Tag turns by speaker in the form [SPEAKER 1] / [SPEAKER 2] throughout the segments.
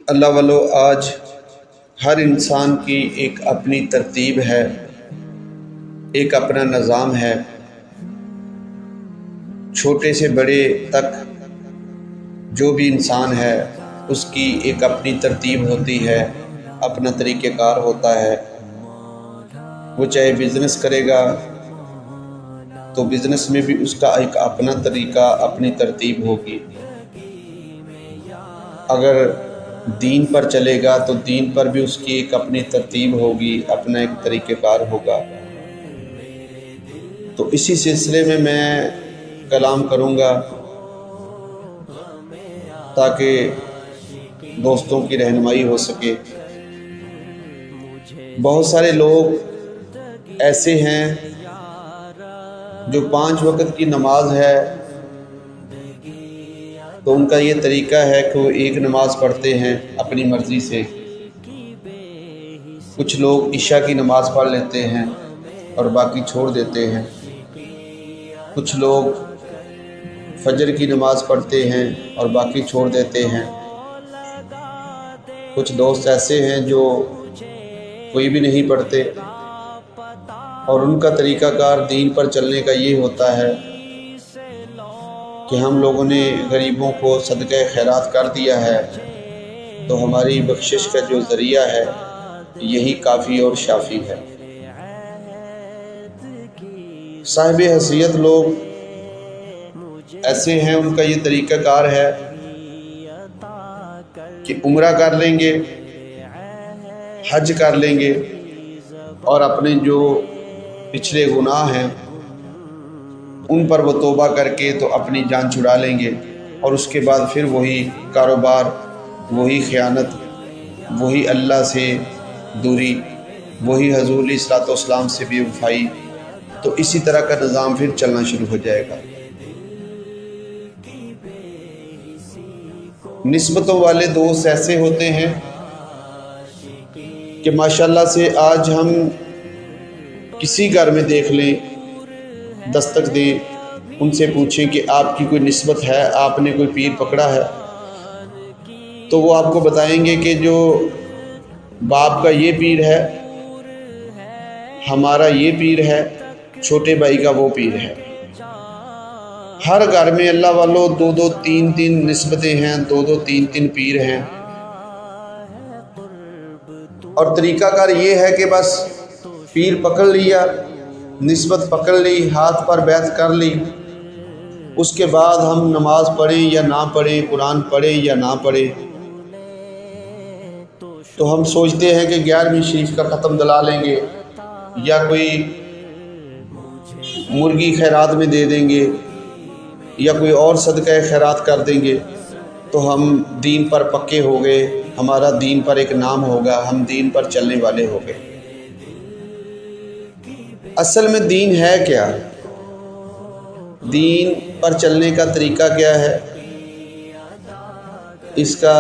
[SPEAKER 1] اللہ والو آج ہر انسان کی ایک اپنی ترتیب ہے، ایک اپنا نظام ہے۔ چھوٹے سے بڑے تک جو بھی انسان ہے اس کی ایک اپنی ترتیب ہوتی ہے، اپنا طریقہ کار ہوتا ہے۔ وہ چاہے بزنس کرے گا تو بزنس میں بھی اس کا ایک اپنا طریقہ، اپنی ترتیب ہوگی۔ اگر دین پر چلے گا تو دین پر بھی اس کی ایک اپنی ترتیب ہوگی، اپنا ایک طریقہ کار ہوگا۔ تو اسی سلسلے میں کلام کروں گا تاکہ دوستوں کی رہنمائی ہو سکے۔ بہت سارے لوگ ایسے ہیں جو 5 وقت کی نماز ہے تو ان کا یہ طریقہ ہے کہ وہ ایک نماز پڑھتے ہیں اپنی مرضی سے۔ کچھ لوگ عشاء کی نماز پڑھ لیتے ہیں اور باقی چھوڑ دیتے ہیں۔ کچھ لوگ فجر کی نماز پڑھتے ہیں اور باقی چھوڑ دیتے ہیں۔ کچھ دوست ایسے ہیں جو کوئی بھی نہیں پڑھتے اور ان کا طریقہ کار دین پر چلنے کا یہ ہوتا ہے کہ ہم لوگوں نے غریبوں کو صدقہ خیرات کر دیا ہے تو ہماری بخشش کا جو ذریعہ ہے یہی کافی اور شافی ہے۔ صاحب حیثیت لوگ ایسے ہیں، ان کا یہ طریقہ کار ہے کہ عمرہ کر لیں گے، حج کر لیں گے اور اپنے جو پچھلے گناہ ہیں ان پر وہ توبہ کر کے تو اپنی جان چھڑا لیں گے، اور اس کے بعد پھر وہی کاروبار، وہی خیانت، وہی اللہ سے دوری، وہی حضور علیہ الصلوۃ والسلام سے بے وفائی۔ تو اسی طرح کا نظام پھر چلنا شروع ہو جائے گا۔ نسبتوں والے دوست ایسے ہوتے ہیں کہ ماشاءاللہ سے آج ہم کسی گھر میں دیکھ لیں، دستک دیں، ان سے پوچھیں کہ آپ کی کوئی نسبت ہے، آپ نے کوئی پیر پکڑا ہے، تو وہ آپ کو بتائیں گے کہ جو باپ کا یہ پیر ہے، ہمارا یہ پیر ہے، چھوٹے بھائی کا وہ پیر ہے۔ ہر گھر میں اللہ والو 2-2 3-3 نسبتیں ہیں، 2-2 3-3 پیر ہیں، اور طریقہ کار یہ ہے کہ بس پیر پکڑ لیا، نسبت پکڑ لی، ہاتھ پر بیعت کر لی، اس کے بعد ہم نماز پڑھیں یا نہ پڑھیں، قرآن پڑھیں یا نہ پڑھیں، تو ہم سوچتے ہیں کہ 11ویں شریف کا ختم دلا لیں گے یا کوئی مرغی خیرات میں دے دیں گے یا کوئی اور صدقہ خیرات کر دیں گے تو ہم دین پر پکے ہو گئے، ہمارا دین پر ایک نام ہوگا، ہم دین پر چلنے والے ہو گئے۔ اصل میں دین ہے کیا؟ دین پر چلنے کا طریقہ کیا ہے؟ اس کا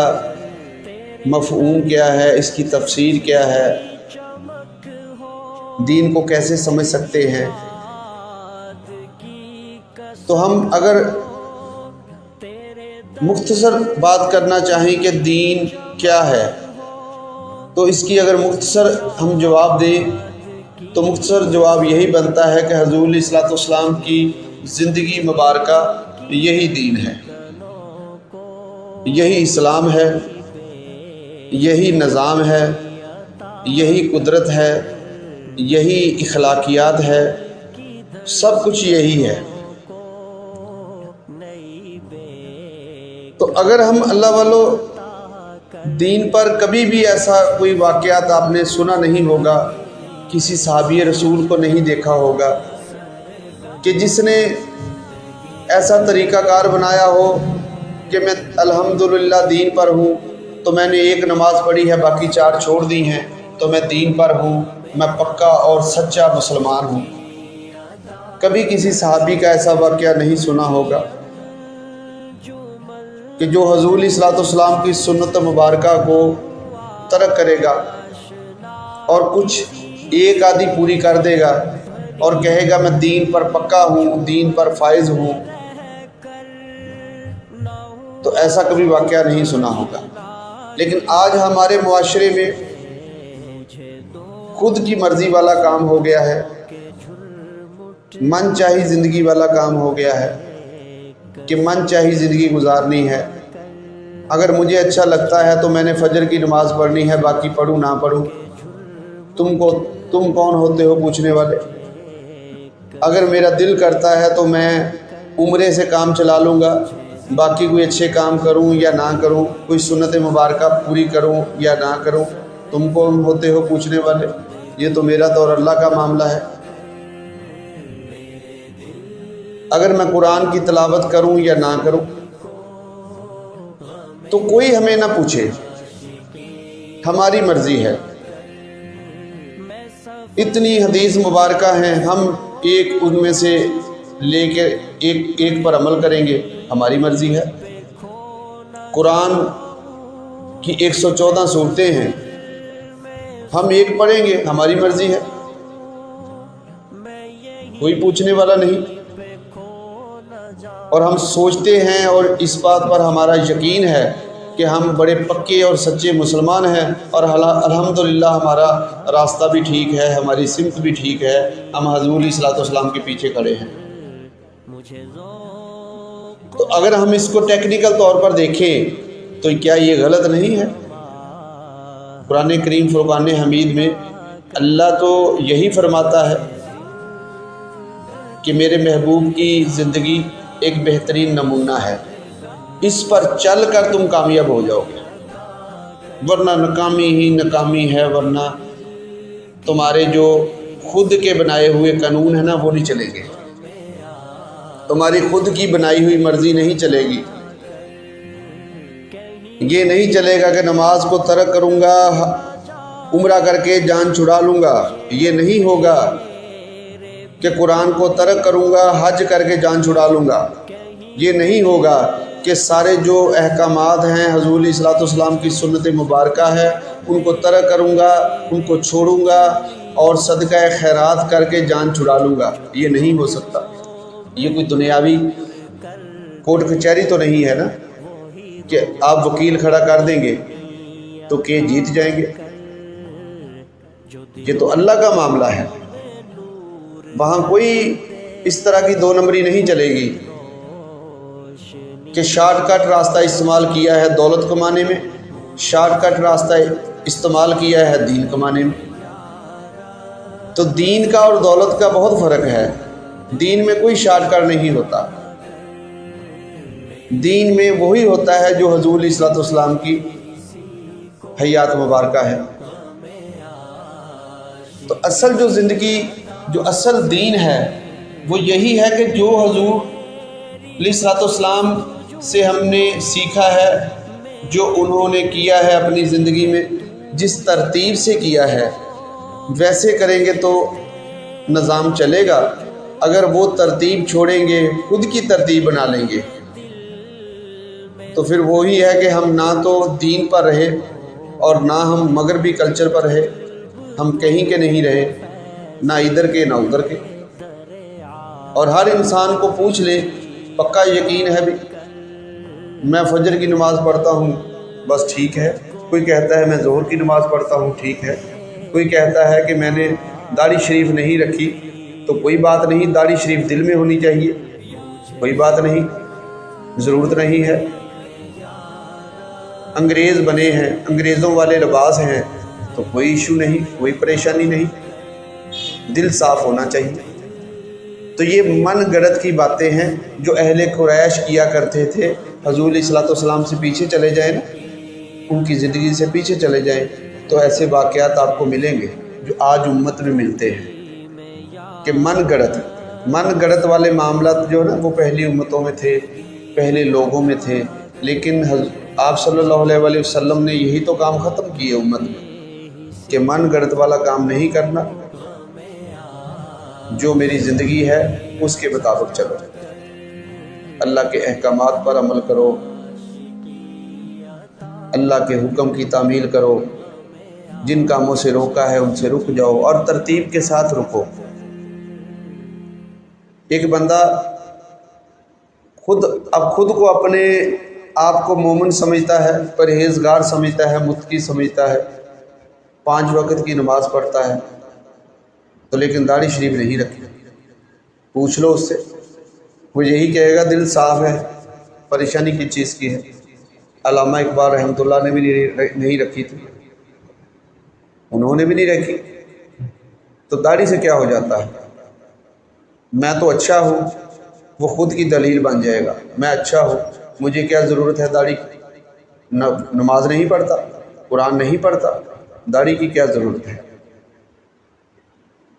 [SPEAKER 1] مفہوم کیا ہے؟ اس کی تفسیر کیا ہے؟ دین کو کیسے سمجھ سکتے ہیں؟ تو ہم اگر مختصر بات کرنا چاہیں کہ دین کیا ہے تو اس کی اگر مختصر ہم جواب دیں تو مختصر جواب یہی بنتا ہے کہ حضور علیہ الصلوۃ والسلام کی زندگی مبارکہ یہی دین ہے، یہی اسلام ہے، یہی نظام ہے، یہی قدرت ہے، یہی اخلاقیات ہے، سب کچھ یہی ہے۔ تو اگر ہم اللہ والو دین پر کبھی بھی ایسا کوئی واقعات آپ نے سنا نہیں ہوگا، کسی صحابی رسول کو نہیں دیکھا ہوگا کہ جس نے ایسا طریقہ کار بنایا ہو کہ میں الحمدللہ دین پر ہوں، تو میں نے ایک نماز پڑھی ہے، باقی 4 چھوڑ دی ہیں، تو میں دین پر ہوں، میں پکا اور سچا مسلمان ہوں۔ کبھی کسی صحابی کا ایسا واقعہ نہیں سنا ہوگا کہ جو حضور علیہ الصلوۃ والسلام کی سنت مبارکہ کو ترک کرے گا اور کچھ ایک آدھی پوری کر دے گا اور کہے گا میں دین پر پکا ہوں، دین پر فائز ہوں، تو ایسا کبھی واقعہ نہیں سنا ہوگا۔ لیکن آج ہمارے معاشرے میں خود کی مرضی والا کام ہو گیا ہے، من چاہی زندگی والا کام ہو گیا ہے کہ من چاہی زندگی گزارنی ہے۔ اگر مجھے اچھا لگتا ہے تو میں نے فجر کی نماز پڑھنی ہے، باقی پڑھوں نہ پڑھوں، تم کون ہوتے ہو پوچھنے والے؟ اگر میرا دل کرتا ہے تو میں عمرے سے کام چلا لوں گا، باقی کوئی اچھے کام کروں یا نہ کروں، کوئی سنت مبارکہ پوری کروں یا نہ کروں، تم کون ہوتے ہو پوچھنے والے؟ یہ تو میرا تو اور اللہ کا معاملہ ہے۔ اگر میں قرآن کی تلاوت کروں یا نہ کروں تو کوئی ہمیں نہ پوچھے، ہماری مرضی ہے۔ اتنی حدیث مبارکہ ہیں، ہم ایک ان میں سے لے کے ایک پر عمل کریں گے، ہماری مرضی ہے۔ قرآن کی 114 سورتیں ہیں، ہم ایک پڑھیں گے، ہماری مرضی ہے، کوئی پوچھنے والا نہیں۔ اور ہم سوچتے ہیں اور اس بات پر ہمارا یقین ہے کہ ہم بڑے پکے اور سچے مسلمان ہیں، اور الحمدللہ ہمارا راستہ بھی ٹھیک ہے، ہماری سمت بھی ٹھیک ہے، ہم حضور علیہ الصلوۃ والسلام کے پیچھے کھڑے ہیں۔ تو اگر ہم اس کو ٹیکنیکل طور پر دیکھیں تو کیا یہ غلط نہیں ہے؟ قرآن کریم فرقان حمید میں اللہ تو یہی فرماتا ہے کہ میرے محبوب کی زندگی ایک بہترین نمونہ ہے، اس پر چل کر تم کامیاب ہو جاؤ گے، ورنہ ناکامی ہی ناکامی ہے، ورنہ تمہارے جو خود کے بنائے ہوئے قانون ہیں نا وہ نہیں چلیں گے، تمہاری خود کی بنائی ہوئی مرضی نہیں چلے گی۔ یہ نہیں چلے گا کہ نماز کو ترک کروں گا، عمرہ کر کے جان چھڑا لوں گا، یہ نہیں ہوگا کہ قرآن کو ترک کروں گا، حج کر کے جان چھڑا لوں گا، یہ نہیں ہوگا کہ سارے جو احکامات ہیں حضور علیہ الصلوۃ والسلام کی سنت مبارکہ ہے ان کو ترک کروں گا، ان کو چھوڑوں گا اور صدقہ خیرات کر کے جان چھڑا لوں گا، یہ نہیں ہو سکتا۔ یہ کوئی دنیاوی کورٹ کچہری تو نہیں ہے نا کہ آپ وکیل کھڑا کر دیں گے تو کہ جیت جائیں گے، یہ تو اللہ کا معاملہ ہے، وہاں کوئی اس طرح کی دو نمبری نہیں چلے گی کہ شارٹ کٹ راستہ استعمال کیا ہے دولت کمانے میں، شارٹ کٹ راستہ استعمال کیا ہے دین کمانے میں۔ تو دین کا اور دولت کا بہت فرق ہے، دین میں کوئی شارٹ کٹ نہیں ہوتا، دین میں وہی ہوتا ہے جو حضور علیہ الصلوۃ والسلام کی حیات مبارکہ ہے۔ تو اصل جو زندگی، جو اصل دین ہے وہ یہی ہے کہ جو حضور علیہ الصلوۃ والسلام سے ہم نے سیکھا ہے، جو انہوں نے کیا ہے اپنی زندگی میں، جس ترتیب سے کیا ہے ویسے کریں گے تو نظام چلے گا۔ اگر وہ ترتیب چھوڑیں گے، خود کی ترتیب بنا لیں گے، تو پھر وہی ہے کہ ہم نہ تو دین پر رہے اور نہ ہم مغربی کلچر پر رہے، ہم کہیں کے نہیں رہے، نہ ادھر کے نہ ادھر کے۔ اور ہر انسان کو پوچھ لے، پکا یقین ہے بھی، میں فجر کی نماز پڑھتا ہوں بس ٹھیک ہے، کوئی کہتا ہے میں ظہر کی نماز پڑھتا ہوں ٹھیک ہے، کوئی کہتا ہے کہ میں نے داڑھی شریف نہیں رکھی، تو کوئی بات نہیں، داڑھی شریف دل میں ہونی چاہیے، کوئی بات نہیں، ضرورت نہیں ہے۔ انگریز بنے ہیں، انگریزوں والے لباس ہیں تو کوئی ایشو نہیں، کوئی پریشانی نہیں، دل صاف ہونا چاہیے۔ تو یہ من گڑت کی باتیں ہیں جو اہل قریش کیا کرتے تھے۔ حضور علیہ الصلوۃ والسلام سے پیچھے چلے جائیں نا، ان کی زندگی سے پیچھے چلے جائیں تو ایسے واقعات آپ کو ملیں گے جو آج امت میں ملتے ہیں، کہ من گڑت والے معاملات جو ہے نا وہ پہلی امتوں میں تھے، پہلے لوگوں میں تھے، لیکن آپ صلی اللہ علیہ وآلہ وسلم نے یہی تو کام ختم کیے امت میں کہ من گڑت والا کام نہیں کرنا، جو میری زندگی ہے اس کے مطابق چلو، اللہ کے احکامات پر عمل کرو، اللہ کے حکم کی تعمیل کرو، جن کاموں سے روکا ہے ان سے رک جاؤ اور ترتیب کے ساتھ رکو۔ ایک بندہ خود کو آپ کو مومن سمجھتا ہے، پرہیزگار سمجھتا ہے، متقی سمجھتا ہے، 5 وقت کی نماز پڑھتا ہے، تو لیکن داڑھی شریف نہیں رکھی، پوچھ لو اس سے، وہ یہی کہے گا دل صاف ہے، پریشانی کس چیز کی ہے۔ علامہ اقبال رحمۃ اللہ نے بھی نہیں رکھی تھی، انہوں نے بھی نہیں رکھی، تو داڑھی سے کیا ہو جاتا ہے؟ میں تو اچھا ہوں، وہ خود کی دلیل بن جائے گا، میں اچھا ہوں، مجھے کیا ضرورت ہے داڑھی کی، نماز نہیں پڑھتا، قرآن نہیں پڑھتا، داڑھی کی کیا ضرورت ہے؟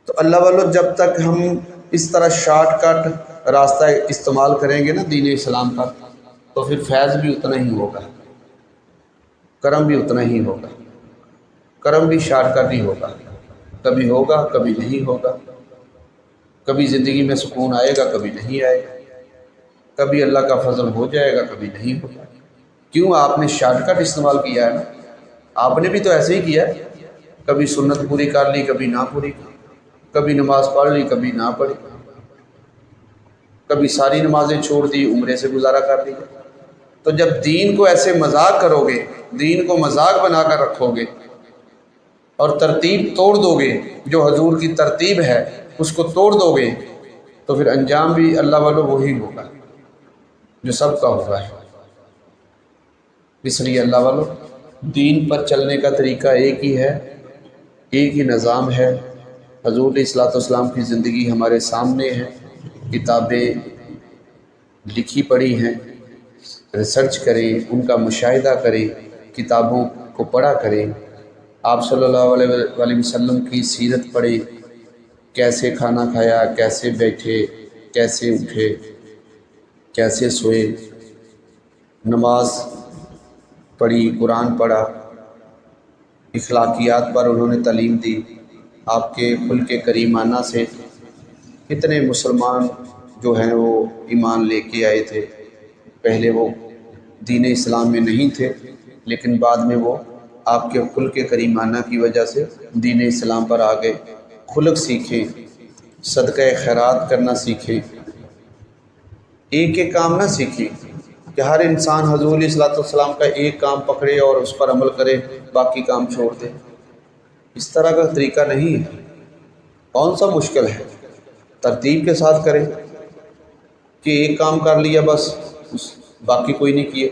[SPEAKER 1] تو اللہ والو، جب تک ہم اس طرح شارٹ کٹ راستہ استعمال کریں گے نا دین اسلام کا، تو پھر فیض بھی اتنا ہی ہوگا، کرم بھی اتنا ہی ہوگا، کرم بھی شارٹ کٹ ہی ہوگا، کبھی ہوگا کبھی نہیں ہوگا، کبھی زندگی میں سکون آئے گا کبھی نہیں آئے گا، کبھی اللہ کا فضل ہو جائے گا کبھی نہیں ہوگا۔ کیوں؟ آپ نے شارٹ کٹ استعمال کیا ہے نا، آپ نے بھی تو ایسے ہی کیا ہے، کبھی سنت پوری کر لی کبھی نہ پوری کی، کبھی نماز پڑھ لی کبھی نہ پڑھی، کبھی ساری نمازیں چھوڑ دی، عمرے سے گزارا کر دیا۔ تو جب دین کو ایسے مذاق کرو گے، دین کو مذاق بنا کر رکھو گے اور ترتیب توڑ دو گے، جو حضور کی ترتیب ہے اس کو توڑ دو گے، تو پھر انجام بھی اللہ والو وہی ہوگا جو سب کا ہوگا ہے۔ اس لیے اللہ والو، دین پر چلنے کا طریقہ ایک ہی ہے، ایک ہی نظام ہے۔ حضور علیہ الصلوۃ والسلام کی زندگی ہمارے سامنے ہے، کتابیں لکھی پڑھی ہیں، ریسرچ کریں، ان کا مشاہدہ کریں، کتابوں کو پڑھا کریں، آپ صلی اللہ علیہ وسلم کی سیرت پڑھیں، کیسے کھانا کھایا، کیسے بیٹھے، کیسے اٹھے، کیسے سوئے، نماز پڑھی، قرآن پڑھا، اخلاقیات پر انہوں نے تعلیم دی۔ آپ کے خلق کریمانہ سے کتنے مسلمان جو ہیں وہ ایمان لے کے آئے تھے، پہلے وہ دین اسلام میں نہیں تھے، لیکن بعد میں وہ آپ کے خلق کریمانہ کی وجہ سے دین اسلام پر آ گئے، خلق سیکھیں، صدقہ خیرات کرنا سیکھیں، ایک ایک کام نہ سیکھیں کہ ہر انسان حضور علیہ الصلوۃ والسلام کا ایک کام پکڑے اور اس پر عمل کرے، باقی کام چھوڑ دے۔ اس طرح کا طریقہ نہیں ہے۔ کون سا مشکل ہے؟ ترتیب کے ساتھ کریں کہ ایک کام کر لیا بس، باقی کوئی نہیں کیے،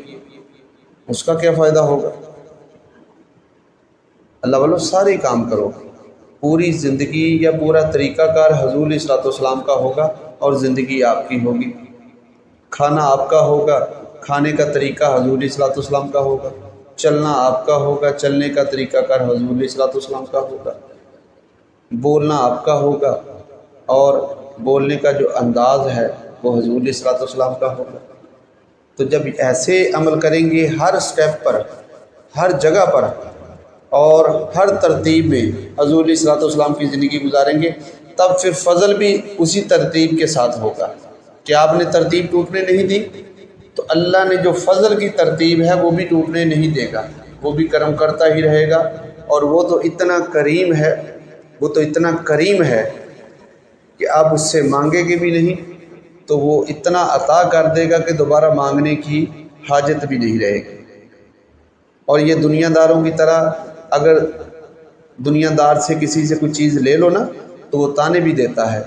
[SPEAKER 1] اس کا کیا فائدہ ہوگا؟ اللہ والو، سارے کام کرو، پوری زندگی یا پورا طریقہ کار حضور علیہ الصلوۃ والسلام کا ہوگا اور زندگی آپ کی ہوگی، کھانا آپ کا ہوگا، کھانے کا طریقہ حضور علیہ الصلوۃ والسلام کا ہوگا، چلنا آپ کا ہوگا، چلنے کا طریقہ کار حضور علیہ الصلوۃ والسلام کا ہوگا، بولنا آپ کا ہوگا اور بولنے کا جو انداز ہے وہ حضور علیہ الصلوۃ والسلام کا ہوگا۔ تو جب ایسے عمل کریں گے ہر سٹیپ پر، ہر جگہ پر اور ہر ترتیب میں حضور علیہ الصلوۃ والسلام کی زندگی گزاریں گے، تب پھر فضل بھی اسی ترتیب کے ساتھ ہوگا کہ آپ نے ترتیب ٹوٹنے نہیں دی، تو اللہ نے جو فضل کی ترتیب ہے وہ بھی ٹوٹنے نہیں دے گا، وہ بھی کرم کرتا ہی رہے گا۔ اور وہ تو اتنا کریم ہے، وہ تو اتنا کریم ہے کہ آپ اس سے مانگیں گے بھی نہیں تو وہ اتنا عطا کر دے گا کہ دوبارہ مانگنے کی حاجت بھی نہیں رہے گی۔ اور یہ دنیا داروں کی طرح، اگر دنیا دار سے کسی سے کوئی چیز لے لو نا تو وہ تانے بھی دیتا ہے،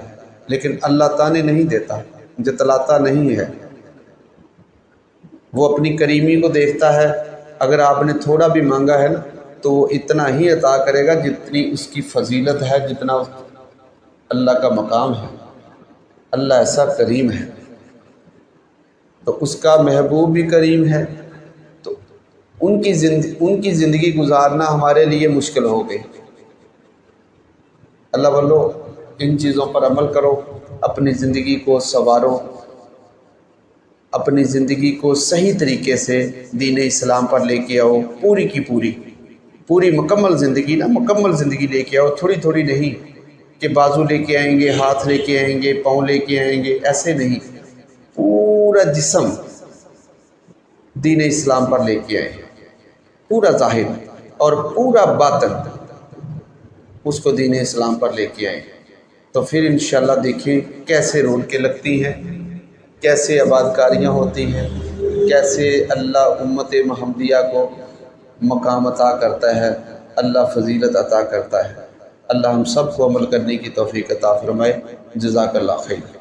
[SPEAKER 1] لیکن اللہ تانے نہیں دیتا، جتلاتا نہیں ہے، وہ اپنی کریمی کو دیکھتا ہے۔ اگر آپ نے تھوڑا بھی مانگا ہے نا تو وہ اتنا ہی عطا کرے گا جتنی اس کی فضیلت ہے، جتنا اللہ کا مقام ہے۔ اللہ ایسا کریم ہے، تو اس کا محبوب بھی کریم ہے، تو ان کی زندگی گزارنا ہمارے لیے مشکل ہو گئی۔ اللہ والو، ان چیزوں پر عمل کرو، اپنی زندگی کو سنوارو، اپنی زندگی کو صحیح طریقے سے دین اسلام پر لے کے آؤ، پوری کی پوری مکمل زندگی نا، مکمل زندگی لے کے آؤ، تھوڑی تھوڑی نہیں کہ بازو لے کے آئیں گے، ہاتھ لے کے آئیں گے، پاؤں لے کے آئیں گے، ایسے نہیں، پورا جسم دین اسلام پر لے کے آئیں، پورا ظاہر اور پورا باطن اس کو دین اسلام پر لے کے آئیں، تو پھر انشاءاللہ دیکھیں کیسے رونقیں لگتی ہیں، کیسے آباد کاریاں ہوتی ہیں، کیسے اللہ امت محمدیہ کو مقام عطا کرتا ہے، اللہ فضیلت عطا کرتا ہے۔ اللہ ہم سب کو عمل کرنے کی توفیق عطا فرمائے۔ جزاک اللہ خیر۔